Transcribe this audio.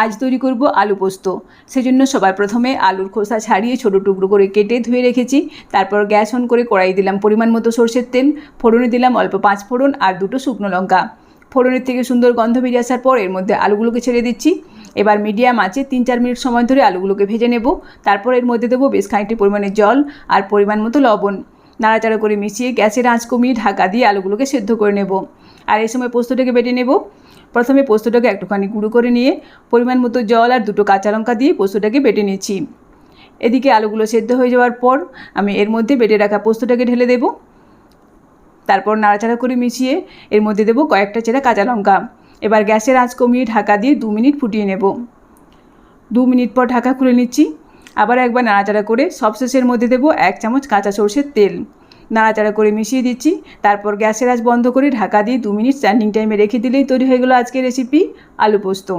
আজ তৈরি করব আলু পোস্ত। সেজন্য সবার প্রথমে আলুর খোসা ছাড়িয়ে ছোটো টুকরো করে কেটে ধুয়ে রেখেছি। তারপর গ্যাস অন করে কড়াই দিলাম পরিমাণ মতো সরষের তেল, ফোড়নে দিলাম অল্প 5 ফোড়ন আর 2টো শুকনো লঙ্কা। ফোড়নের থেকে সুন্দর গন্ধ বেরিয়ে আসার পর এর মধ্যে আলুগুলোকে ছেড়ে দিচ্ছি। এবার মিডিয়াম আঁচে 3-4 মিনিট সময় ধরে আলুগুলোকে ভেজে নেব। তারপর এর মধ্যে দেবো বেশ খানিকটি পরিমাণে জল আর পরিমাণ মতো লবণ। নাড়াচাড়া করে মিশিয়ে গ্যাসের আঁচ কমিয়ে ঢাকা দিয়ে আলুগুলোকে সেদ্ধ করে নেব। আর এই সময় পোস্তটাকে বেটে নেব। প্রথমে পোস্তটাকে একটুখানি গুঁড়ো করে নিয়ে পরিমাণ মতো জল আর 2টো কাঁচা লঙ্কা দিয়ে পোস্তটাকে বেটে নিয়েছি। এদিকে আলুগুলো সেদ্ধ হয়ে যাওয়ার পর আমি এর মধ্যে বেটে রাখা পোস্তটাকে ঢেলে দেব। তারপর নাড়াচাড়া করে মিশিয়ে এর মধ্যে দেবো কয়েকটা চেরা কাঁচা লঙ্কা। এবার গ্যাসের আঁচ কমিয়ে ঢাকা দিয়ে 2 মিনিট ফুটিয়ে নেব। 2 মিনিট পর ঢাকা খুলে নিচ্ছি। আবার একবার নাড়াচাড়া করে সবশেষের মধ্যে দেবো 1 চামচ কাঁচা সরষের তেল। নাড়াচাড়া করে মিশিয়ে দিচ্ছি। তারপর গ্যাসের আঁচ বন্ধ করে ঢাকা দিয়ে 2 মিনিট স্ট্যান্ডিং টাইমে রেখে দিলেই তৈরি হয়ে গেল আজকের রেসিপি আলু পোস্ত।